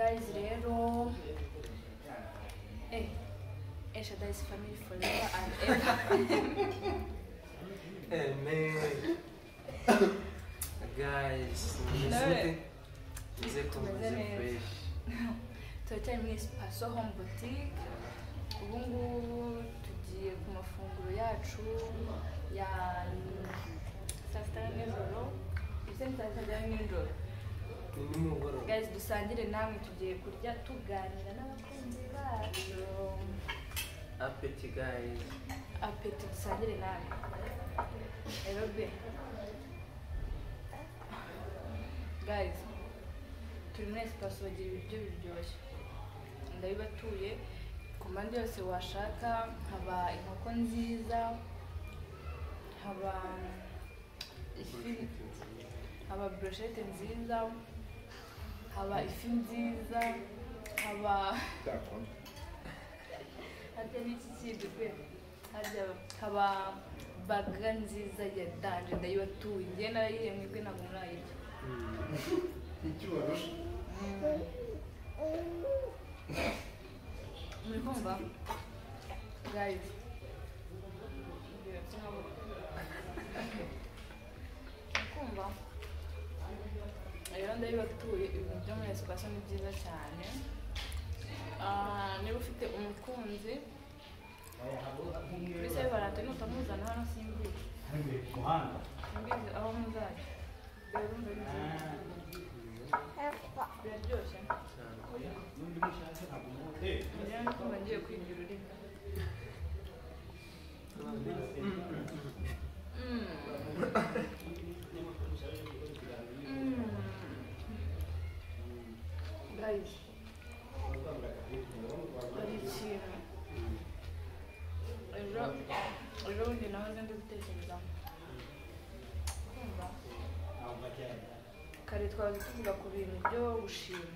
guys rero Eshada is family forever and ever. Man. Guys, turacyari muri Espace Home Boutique. Ubu ngubu tugiye ku mafunguro yacu ya saa sita nijoro. Guys, dusangire namwe tugiye kurya tuganira n'abakunzi bacu. Appetite guys. Appetite dusangire namwe. Erobe. Guys, turi muri Espace bagira ibiryo biryoshye. Ndabibatuye ku mpande yose washaka, haba inkoko nziza, haba ifi, haba brochette nziza, haba ifi nziza, haba haba baga nziza ya danje ndayibatuye. Njye narayiriye mwebwe ntabwo murayirya. Muri kumva? Guys, kumva? Rero ndabibatuye, ibintu byo muri Espace ni byiza cyane. Niba ufite umukunzi kuri se barate nutamuzana hano simbizi aho muzajya biraryoshye. Njyewe ndikumva ngiye kwigira ururimi. Guys, hari ikintu ejo bundi nahoze ndi gutekerezamo. Kumva kare twahoze tuvuga ku bintu byo gushima.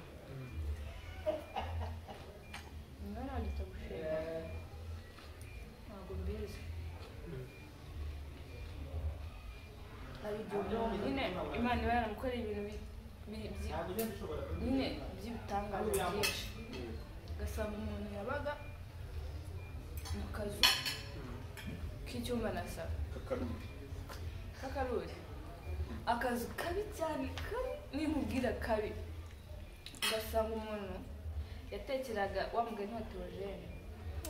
Umwana wagita gushima ntabwo mbizi. Hari igihe nyine Imana iba yaramukoreye ibintu nyine by'ibitangaza byinshi, ugasanga umuntu yabaga mu kazu k'icyumba na salo k'akaruri, akazu kabi cyane, kabi nimubwira kabi. Ugasanga umuntu yatekeraga wa mugani wa Turiye,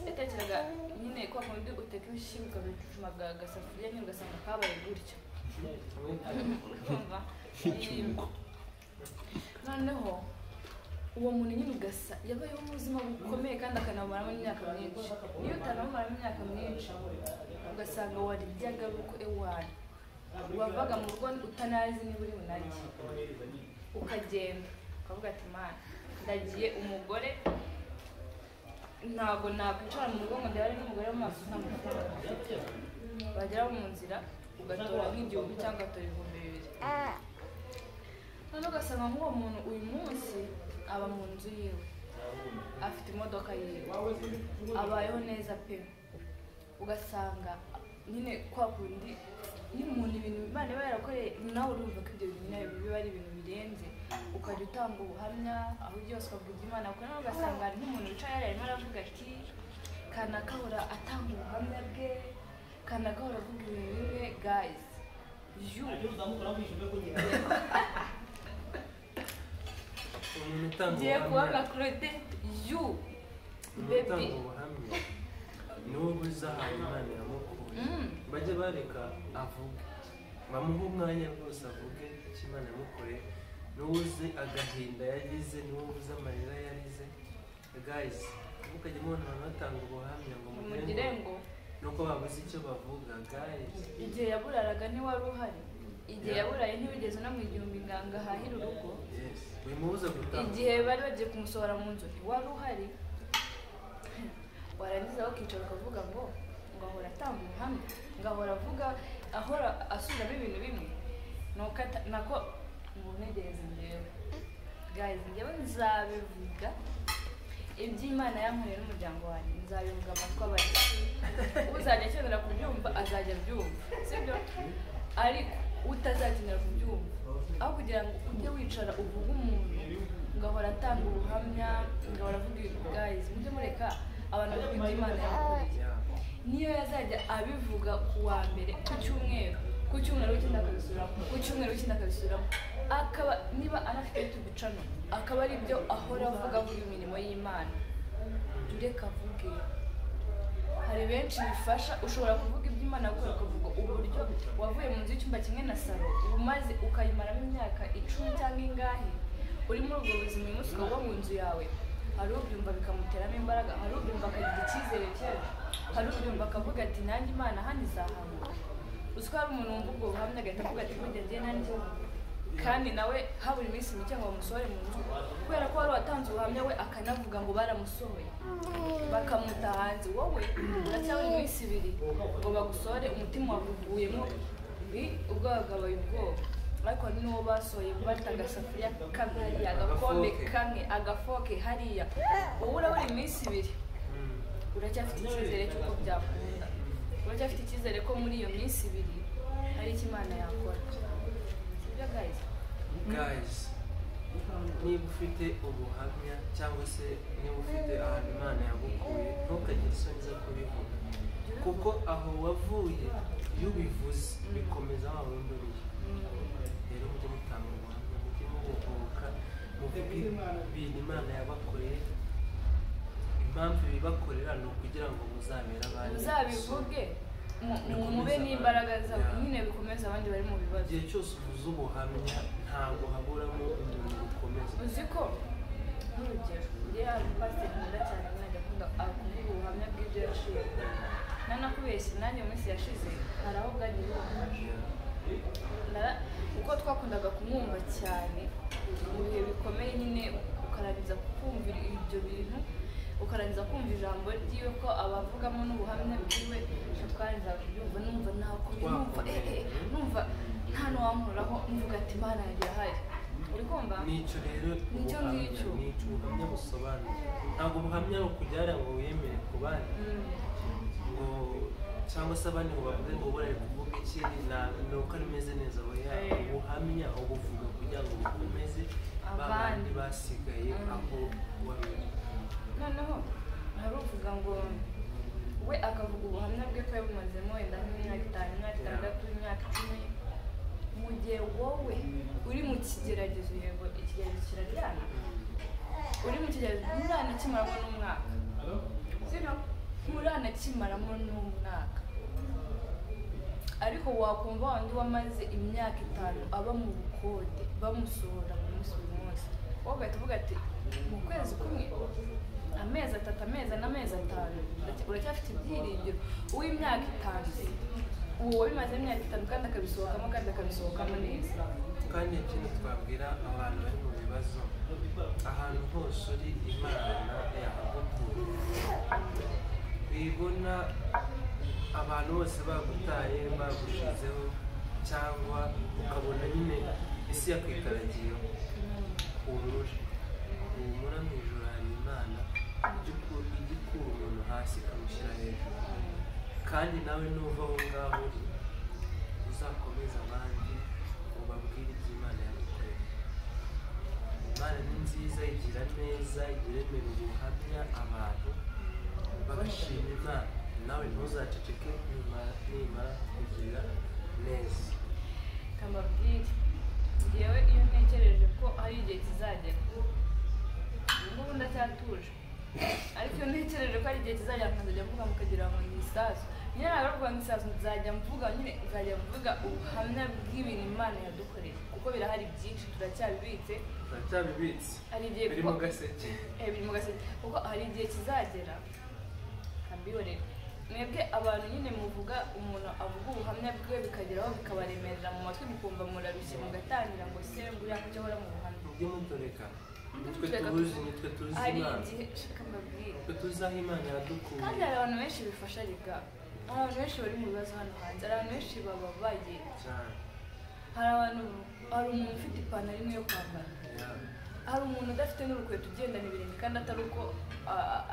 yatekeraga nyine kwa kundi uteka ibishyimbo ukabicumaga agasafuriya nyine ugasanga kabaye gutyo. Noneho uwo muntu nyine ugasa yabayeho mu buzima bukomeye kandi akanamaramo imyaka myinshi. Niyo utanamaramo imyaka myinshi ugasanga waryaga uko ewana wavaga mu rugo utanazi niba uri bunarye, ukagenda ukavuga ati mana ndagiye umugore ntabwo nakwicara mu rugo ngo ndabare n'umugore mu maso nta mafaranga afite. Bagera mu nzira ugatora nk'igihumbi cyangwa ugatora 2000. Noneho ugasanga nk'uwo muntu uyu munsi aba mu nzu yiwe, afite imodoka yiwe, abayeho neza pe. Ugasanga nyine kwa kundi niba umuntu ibintu Imana iba yarakoreye nawe urumva ko ibyo bintu biba ari ibintu birenze, ukajya utanga ubuhamya aho byose ukavuga Imana. Kuko nawe ugasanga hari nk'umuntu wicaye arimo aravuga ati kanakahora atanga ubuhamya bwe, kanakahora avuga ibintu bimwe. Guys, ngiye kubona kurete baby niwo buza ahantu Imana yamukuye. Bajye bareka avuge, bamuhe umwanya rwose avuge icyo Imana yamukoreye. N'uwuzi agahinda yagize, n'uwuzi amarira yarize. Guys, mukajya mubona abantu batanga ubuhamya ngo mugire ngo nuko babuze icyo bavuga. Guys, igihe yaburaraga ntiwari uhari, igihe yaburaye ntiwigeze no mu igihumbi nganga hahira urugo. Wimubuza gutanga. Igihe bari bagiye kumusohora mu nzu ntiwari uhari. Warangiza bakicara ukavuga ngo ahora atanga ubuhamya, ngahora avuga, ahora asubiramo ibintu bimwe. Nako muntegereze njyewe. Guys, njyewe nzabivuga iby'Imana yankoreye n'umuryango wanjye, nzabivuga amatwi abari. Uzajya akenera kubyumva azajya abyumva, sibyo? Ariko utazakenera kubyumva, aho kugira ngo ujye wicara uvuge umuntu ngahora baratanga ubuhamya ngo baravuga ibintu guys mujye mureka abantu bavuga Imana yabakoreye niyo yazajya abivuga ku wa mbere ku cyumweru w'ikindi akabisubiramo ku cyumweru w'ikindi akabisubiramo akaba niba anafite tubicano akaba ari byo ahora avuga imirimo y'Imana tureka avuge hari benshi bifasha ushobora kuvuga iby'Imana gukora ukavuga uburyo wavuye mu nzu y'icyumba kimwe na salo umaze ukayimaramo imyaka 10 cyangwa ingahe uri muri ubwo buzima uyu munsi ukaba mu nzu yawe hari ubyumva bikamuteramo imbaraga hari ubyumva akagira icyizere cy'ejo hari ubyumva akavuga ati nanjye Imana hano izahamuka uzi ko hari umuntu wumva ubwo buhamya agahita avuga ati burya njye nanjye kandi nawe habura iminsi mike ngo bamusohore mu nzu kubera ko wari watanze ubuhamya we akanavuga ngo baramusohoye bakamuta hanze wowe uracyabura iminsi 2 ngo bagusohore umutima wavuyemo ubwo wagabaye ubwoba ariko ni n'uwo basohoye bata agasafuriya kamwe hariya agakombe kamwe agafoke hariya wowe urabura iminsi 2 uracyafite icyizere cy'uko byakunda uracyafite icyizere ko muri iyo minsi 2 hari icyo Imana yakora sibyo guys niba ufite ubuhamya cyangwa se niba ufite ahantu Imana yagukuye ntukagire isoni zo kubivuga kuko aho wavuye iyo ubivuze bikomeza wa wundi uriye rero mujye mutanga ubuhamya mujye mubuhuka muvuge ibintu Imana yabakoreye impamvu ibibakorera ni ukugira ngo muzabere abandi muzabivuge mube n'imbaraga zabo nyine bikomeza abandi bari mu bibazo igihe cyose uvuze ubuhamya ntabwo haburamo umuntu ukomeza uzi ko nk'urugero njyewe hari pasiteri nkunda cyane mwajya akunda kuvuga ubuhamya bw'ibyo yashize nanakubeshye nanjye mu minsi yashize hari aho bwagiye uko twakundaga kumwumva cyane mu bihe bikomeye nyine ukarangiza kumvira ibyo bintu ukarangiza kumva ijambo ryiwe ko abavugamo n'ubuhamya bwiwe twarangiza kubyumva numva ntako numva nta n'uwankuraho mvuga ati Imana yanjye ahari uri kumva nicyo rero nicyo ngicyo nicyo ubuhamya busobanura ntabwo ubuhamya ari ukujyana ngo wiyemere ku bandi ngo cyangwa se abandi ngo bavuge ngo bari kuvuga iki ni uko rimeze neza ubuhamya ubuvuga kugira ngo bukomeze babandi basigaye aho wari uri noneho hari uvuga ngo we akavuga ubuhamya bwe ko yabumazemo wenda nk'imyaka 5 imyaka 6 imyaka 10 mu gihe wowe uri mu kigeragezo yego ikigeragezo kiraryana uri mu kigeragezo nturanakimaramo n'umwaka sino nturanakimaramo n'umwaka ariko wakumva wandi wamaze imyaka 5 aba mu bukode bamusohora mu munsi wowe ugahita uvuga ati mu kwezi kumwe amezi 3 amezi 4 amezi 5 uracyafite ibyiringiro uw'imyaka 5 uwo bimaze imyaka 5 kandi akabisohokamo neza kandi ikintu twabwira abantu bari mu bibazo ahantu hose uri Imana yahagukuye bibona abantu bose bagutaye bagushizeho cyangwa ukabona nyine isi yakwitaragiyeho humura mu ijoro hari Imana igikura umuntu hasi ikamushyira hejuru kandi nawe nuva aho ngaho uri uzakomeza abandi ubabwire ibyo Imana yagukoreye Imana ni nziza igira neza iremera ubuhamya abantu bagashima Imana nawe ntuzaceceke nimara kugira neza kamabwire yewe iyo ntekereje ko hari igihe kizagera ubu ndacyatuje ariko iyo ntekereje ko hari igihe kizagera nkazajya mvuga mukagira ngo ni isasu nyine ntabwo ari ukuvuga ngo isasu nzajya mvuga ubuhamya bw'ibintu Imana yadukoreye kuko birahari byinshi turacyabibitse hari igihe biri mu gaseke biri mu gaseke kuko hari igihe kizagera kambihorera mwebwe abantu nyine muvuga umuntu avuga ubuhamya bwe bikageraho bikabaremerera mu matwi mukumva murarushye mugatangira ngo se nguriya kucyo ahora mu buhamya mujye mutoreka nitwe tuzi Imana nitwe tuzi aho Imana yadukuye kandi hari abantu benshi bifasha rega abantu benshi bari mu bibazo hano hanze hari abantu benshi bababaye hari umuntu ufite ipantaro imwe yo kwambara hari umuntu udafite n'urukweto ugendana ibirenge kandi atari uko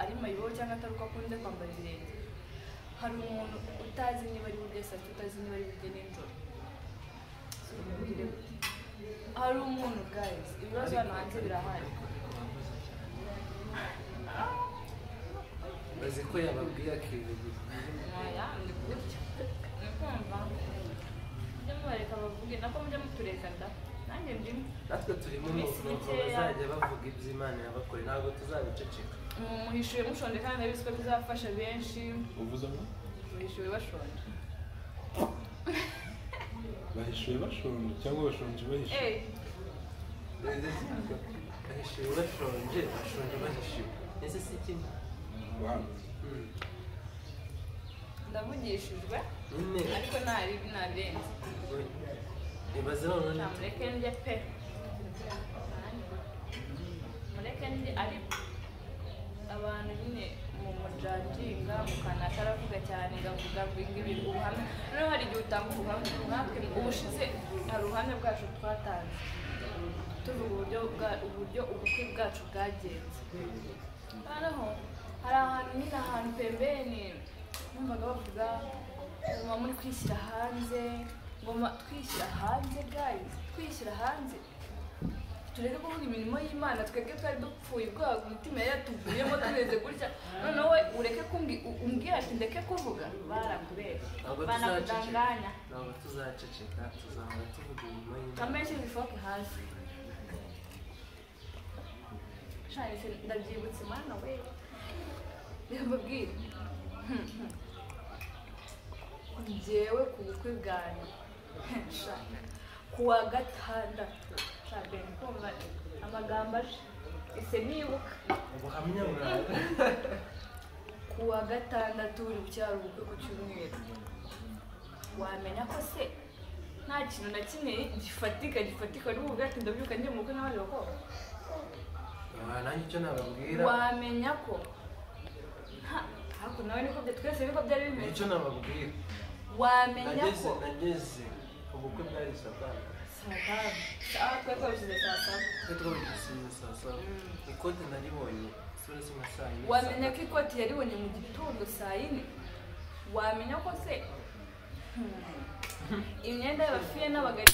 ari mayibobo cyangwa atari uko akunze kwambara ibirenge hari umuntu utazi niba ari burya saa utazi niba ari burya nijoro hari umuntu guys ibibazo hano hanze birahari bazi ko yababwiye akivugira oya ndi kurya ni kumva mujya mubareka bavuge nako mujya mutureka da nanjye ndimo natwe turimo nuko bazajya bavuga iby'Imana yabakoreye ntabwo tuzabiceceka muhishuye mushonje kandi ndabizi ko bizafasha benshi uvuze ngo muhishuye bashonje bahishuye bashonje cyangwa bashonje bahishuye bahishuye bashonje bahishuye ese si kimwe ndavugishijwe nyine ariko narenze ibaze none mureke ndye pe mureke ndye ariko abantu nyine mu mujajinga mukanaka aravuga cyane ngavuga ngo ibintu ubuhamya noneho hari igihe utanga ubuhamya natwe ubushize hari ubuhamya bwacu twatanze tuvuga uburyo ubukwe bwacu bwagenze noneho hari ahantu nyine ahantu pembeni numvaga bavuga ngoma muri kwishyira hanze ngoma twishyira hanze guys twishyira hanze tureke kuvuga imirimo y'Imana twebwe twari dupfuye ubwoba umutima yari yatuvuyemo tumeze gutya noneho we ureke umbwira ati ndeke kuvuga barakubera banakudanganya ntabwo tuzaceceka tuzahora tuvuga imirimo y'Imana kamenshi bifoke hasi shani se ndabyibutse mana we ndababwira njyewe ku bukwe bwanjye kuwa gatandatu shabe kumva amagambo aje ese nibuka ubuhamya buraga kuwa gatandatu uri bucyara ubukwe ku cyumweru wamenya ko se nta kintu na kimwe gifatika n'uvuga ati ndabyuka njye mu bukwe n'abandi bakobwa nanjye icyo nababwira wamenya ko ariko nawe niko twese niko byari bimeze icyo nababwira wamenya ko nageze ubukwe bwari satani twari twabishyize saa saba ikote naribonye isura z'ima saa yine wamenya ko ikoti yaribonye mu gitondo saa yine wamenya ko se imyenda y'abafiye n'abagari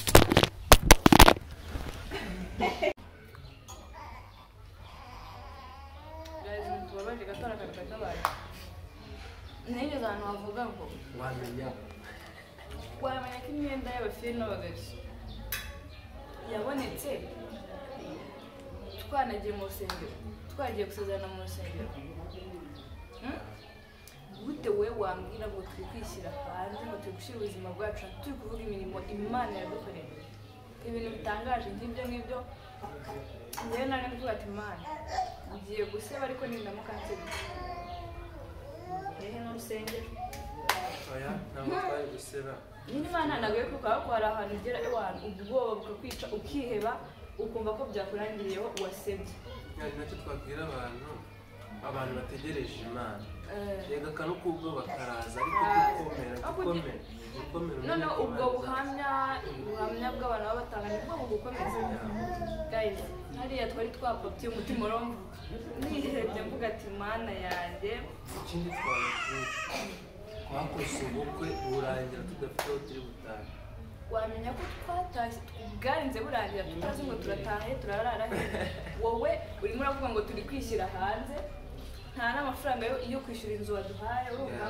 tubabaje gatora akaruka kabaye nigeze ahantu havuga ngo wamenya ko imyenda y'abafiye n'abagari yabonetse twanagiye mu rusengero twagiye gusezerana mu rusengero gute we wambwira ngo turi kwishyira hanze ngo turi gushyira ubuzima bwacu turi kuvuga imirimo Imana yadukoreye ibintu bitangaje nk'ibyo ngibyo njyewe nari kuvuga ati Imana ngiye guseba ariko nindamuka nsebye hehe n'urusengero oya ntabwo twari guseba nyine Imana ntabwo yo kuko hari ahantu ugera iwanyu ubwoba bukakwica ukiheba ukumva ko byakurangiriyeho wasebye nacyo twabwira abantu bategereje Imana yega kano kubwo bakaraza ariko gukomera noneho ubwo buhamya bw'abantu baba batanga ni bwo bugukomeza guys hariya twari twapapye umutima uromva nihebye mvuga ati Mana yanjye ikindi twakoze ubukwe burangira tudafite aho turi butahe wamenya ko twatashye bwarinze burangira tutazi ngo turatahe turarara wowe urimo uravuga ngo turi kwishyira hanze nta n'amafaranga yo kwishyura inzu waduhaye urumva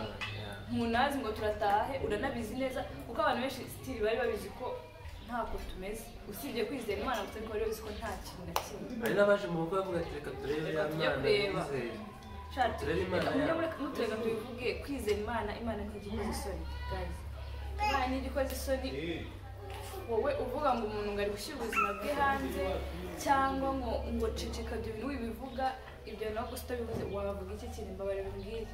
ntunazi ngo turatahe uranabizi neza kuko abantu benshi stili bari babizi ko ntako tumeze usibye kwizera Imana gusa ko bari bazi ko nta kintu na kimwe hari n'abaje mu bukwe bavuga ati reka turebe ya Mana yizeye turebe Imana muturega tubivuge kwizera Imana ntigikoze isoni guys Imana ntigikoze isoni wowe uvuga ngo umuntu ngo ari gushyira ubuzima bwe hanze cyangwa ngo ceceka ibyo bintu wibivuga ibyo nawe gusa utabivuze wavuga iki kintu mbabarira umbwire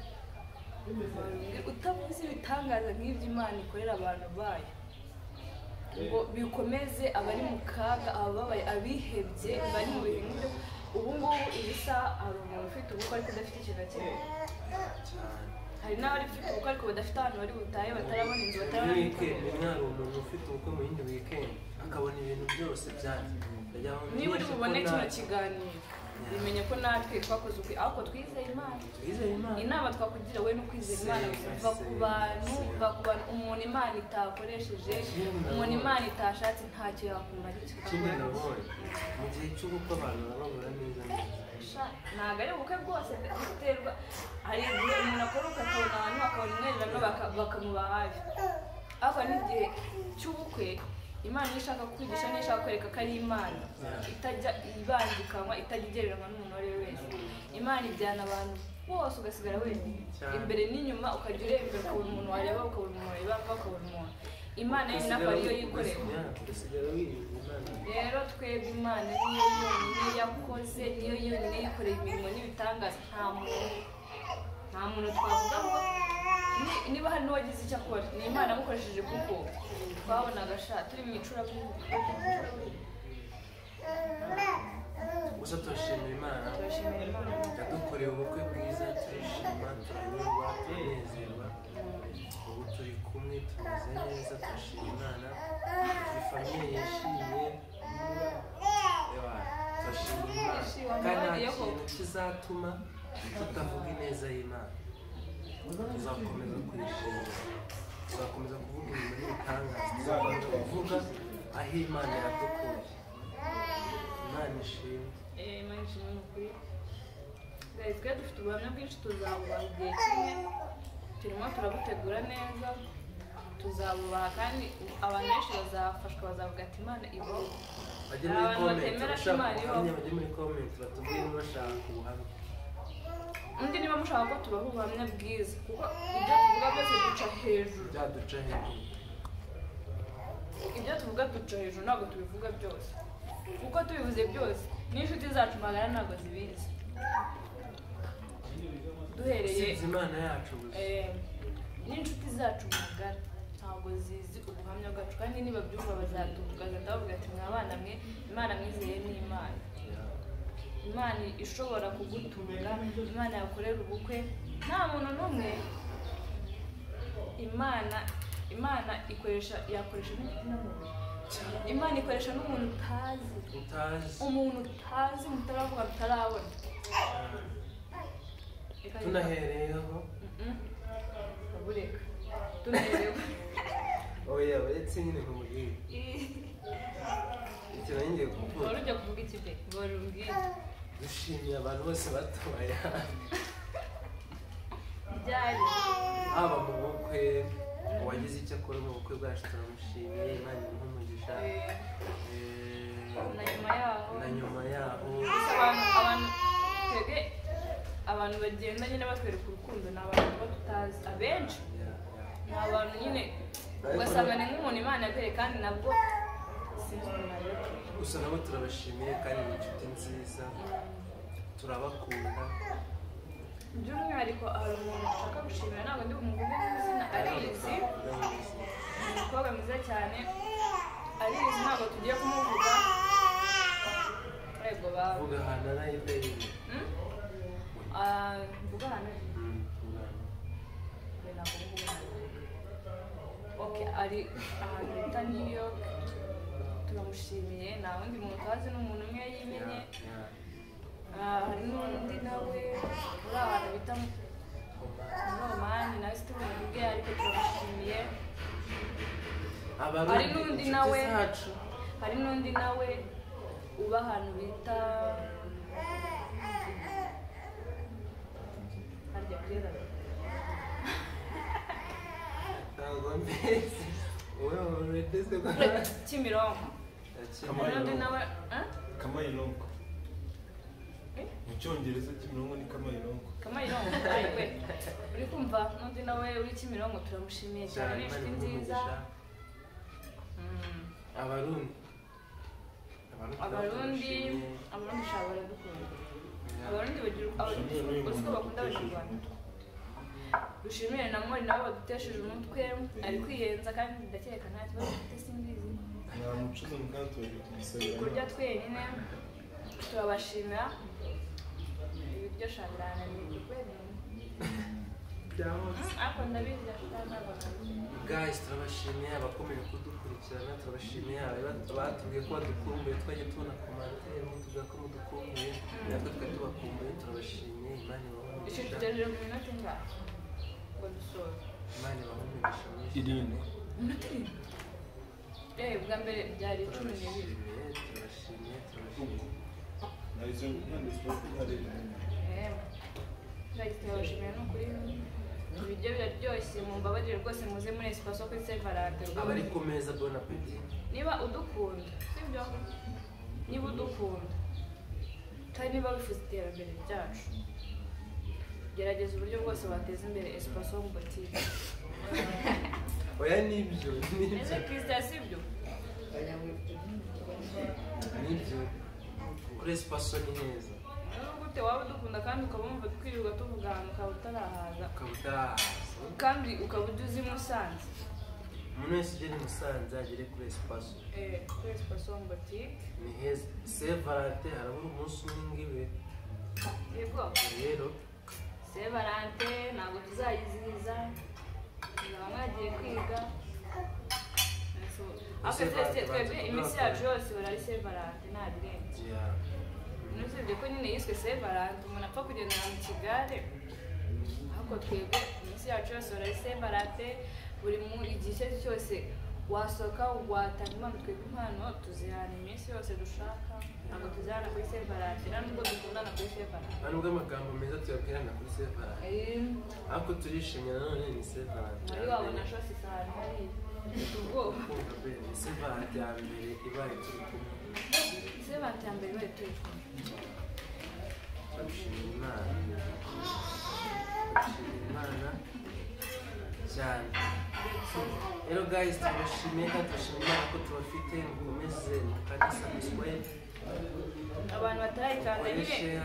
utavuze ibitangaza nk'ibyo Imana ikorera abantu bayo ngo bikomeze abari mu kaga ababaye abihebye bari mu bihe nk'ibyo ubu ngubu ibisa hari umuntu ufite ubukwe ariko udafite ikintu na kimwe hari n'abari ufite ubukwe ariko badafite ahantu bari butahe batarabona inzu batarabona weekend hari umuntu ufite ubukwe mu yindi weekend akabona ibintu byose byanjye niba uri bubone kino kiganiro bimenye ko natwe twakoze ukwe ahubwo twizeye Imana inama twakugira we no kwizera Imana biva ku bantu umuntu Imana itakoresheje umuntu Imana itashatse ntacyo yakumara ikindi nabonye mu gihe cy'ubukwe abantu bababura neza ntabwo ari ubukwe bwose biterwa hari igihe umuntu akora ukakabona abantu bakabona umwerirano bakamuba hafi ariko n'igihe cy'ubukwe Imana iyo ishaka kukwigisha niyo ishaka kwereka ko ari Imana itajya ibangikanywa itajya igereranywa n'umuntu uwo ari we wese Imana ijyana abantu bose ugasigara wenyine imbere n'inyuma ukajya ureba imbere ukabona umuntu wareba ukabona umuntu wareba ukabona umuntu Imana yo nako ariyo yikorera rero twebwe Imana niyo yonyine yakoze niyo yonyine yikoreye imirimo n'ibitangaza nta muntu twavuga ngo niba hari n'uwagize icyo akora ni Imana yamukoresheje kuko twabonaga turi mu icuraburindi gusa turashimira Imana yadukoreye ubukwe bwiza turishima turanyurwa tunezerwa ubu turi kumwe tumeze neza turashima Imana turi famiye yishimye turashima Imana kandi nta kintu kizatuma tutavuga ineza y'Imana tuzakomeza kuyishimira tuzakomeza kuvuga ibintu n'ibitangaza tuzakomeza kuvuga aho Imana yadukuye Imana ishimwe Imana ishimwe n'ukuri twe dufite ubuhamya bwinshi tuzabubaha igihe kimwe turimo turabutegura neza tuzabubaha kandi abantu benshi bazafashwa bazavuga ati Imana ibaho abantu batemera ko Imana ibaho bajye muri komenti batubwire niba bashaka ubuhamya undi niba mushaka ko tubaha ubuhamya bwiza kuko ibyo tuvuga byose duca hejuru ibyo tuvuga duca hejuru ntabwo tubivuga byose kuko tubivuze byose n'inshuti zacu magara ntabwo zibizi duhereye Imana yacu gusa n'inshuti zacu magara ntabwo zizi ubuhamya bwacu kandi niba byumva bazatuvuga bavuga ati mwabana mwe Imana mwizeye ni Imana ishobora kugutunga Imana yakorera ubukwe nta muntu n'umwe Imana yakoresha n'umuntu Imana ikoresha n'umuntu utazi umuntu utazi mutaravuga mutarabona tunahereyeho bureka tunahereyeho oya uretse nyine nk'umubwire ikintu ngiye kuvuga wari ujya kuvuga iki de wari umbwire dushimiye abantu bose batoye byari haba mu bukwe uwagize icyo akora mu bukwe bwacu turamushimiye Imana imuhe umugisha na nyuma yaho abantu bagenda nyine batwereka urukundo ni abantu tuba tutazi abenshi ni abantu nyine ugasanga ni nk'umuntu Imana yabereye kandi nabwo sinzi umuntu abereye gusa nabo turabashimiye kandi ni inshuti nziza turabakunda by'umwihariko hari umuntu ushaka gushimira ntabwo ndi bumuvuge n'izina Arizi umukobwa mwiza cyane Arizi ntabwo tugiye kumuvuga yego bavuga ahantu arayibeye mvuga ahantu ari ahantu bita New York turamushimiye nta wundi muntu utazi n'umuntu umwe yimenye hari n'undi nawe uri ahantu bita Romani nawe situmuvuge ariko turamushimiye hari n'undi nawe uba ahantu bita harya kera Kimironko n'undi nawe Kamayilonko mu cyongereza Kimironko ni Kamayilonko ariwe uri kumva n'undi nawe uri Kimironko turamushimiye cyane ni inshuti nziza abarundi shaka baradukunda abarundi uzi ko bakunda abanyarwanda dushimire na Mori nabo badutesheje umutwe ari kwiyenza kandi ndakeka nta kibazo afite simbizi kurya twenyine turabashimira ibiryo shabirana ni igikwemeye ariko ndabizi guys turabashimiye abakomeje kudukurikirana turabashimiye abatubwiye ko badukumbuye twajya tubona komantere mutuvuga ko mudukumbuye natwe twari tubakumbuye turabashimiye Imana ibahe ishiteje mu minota ingahe ngo dusoze Imana ibahe umugisha mwinshi minota bwa mbere byari 12 turabashimiye narizo yanditswe ko hari ndabashimiye no kuri ibiryo biraryoshye mumbabarire rwose muze muri Espace kuri Sevarate abari ku meza bon appétit niba udukunda sibyo niba udukunda kandi niba wifuza iterambere ryacu gerageza uburyo bwose wateza imbere Espace boutique oya nibyo neza Christian sibyo nibyo kuri Espace ni neza gute waba udukunda kandi ukaba wumva twirirwa tuvuga ahantu ukaba utarahaza kandi ukaba uduzi Musanze umuntu wese ugera i Musanze agere kuri Espace kuri Espace boutique ni heza Sevarate harabura umunsi umwe ngiwe yego rero Sevarate ntabwo tuzayizihiza naba mwagiye kwiga twebwe iminsi yacu yose barari Sevarate nta birenze nusibye ko nyine yiswe Sevarate umuntu apfa kugendera mu kigare ariko twebwe iminsi yacu yose barari Sevarate buri mu igihe cyose wasohoka watanga impano twebwe impano tuzihana iminsi yose dushaka ntabwo tuzihana kuri Sevarate nubwo dukundana kuri Sevarate nubwo amagambo meza tuyabwirana kuri Sevarate ariko turishimye nanone ni Sevarate wari wabona shose isahani hariya ubwoba Sevarate ya mbere ibaye turi kumwe Sevarate ya mbere ibaye turi kumwe turashimira Imana cyane rero guys turashimiye kandi turashimira Imana ko tubafite mukomeze mukande subscribe abantu batarayikanda nyine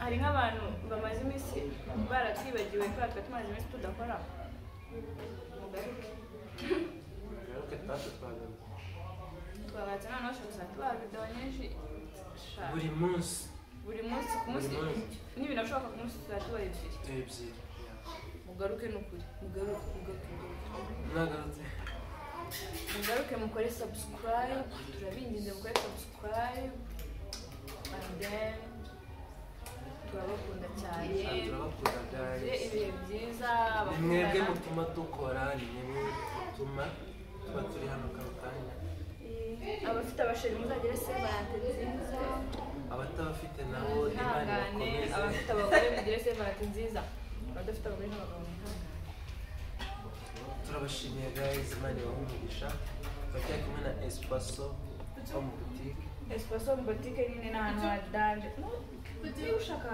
hari nk'abantu bamaze iminsi baratwibagiwe kubera twe tumaze iminsi tudakora mugaruke twabatse noneho ushobora tubaha video nyinshi buri munsi ku munsi n'ibintu ashoboka ku munsi tuzatubaha ebyiri mugaruke n'ukuri mugaruke mukore subscribe turabinginze mukore subscribe and then turabakunda cyane ibihe byiza ni mwebwe mutuma dukora ni mwebwe mutuma tuba turi hano kano kanya abafite abasheri muzagere Sevarate nziza abatabafite nabo Imana ibakomeze abafite abagore mugire Sevarate nziza abadafite abagore n'abagabo turabashimiye guys Imana ibahe umugisha bacyari kumwe na Espace boutique Espace boutique nyine ni ahantu hadanje niba ushaka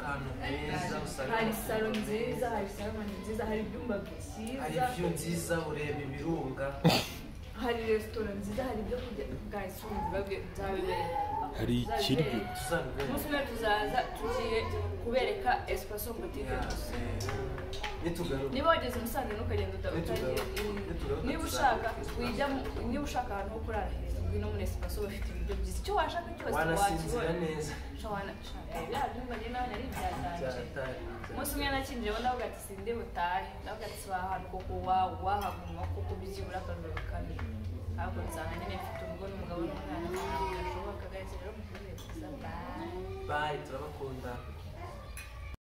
ahantu heza hari salo nziza hari salon nziza hari ibyumba byiza hari view nziza ureba ibirunga hari resitora nziza hari ibyo kurya guys nzabibereka hari ikiryo umunsi umwe tuzaza tugiye kubereka Espace boutique niba wageze i Musanze ntukagenda utagiye niba ushaka ahantu ho kurara heza ngwino muri Espace bafite ibiryo byiza icyo washaka cyose wanasinzira neza bya byumba njye nawe nari byatanje umunsi umwe nakinjiyemo ndavuga ati sinde butahe ndavuga ati si ahantu koko wahaguma kuko byibura akajoro kamwe ariko nsanga nyine mfite urugo n'umugabo n'umwana ntabwo gashoboka guys rero mukomeze bye bye turabakunda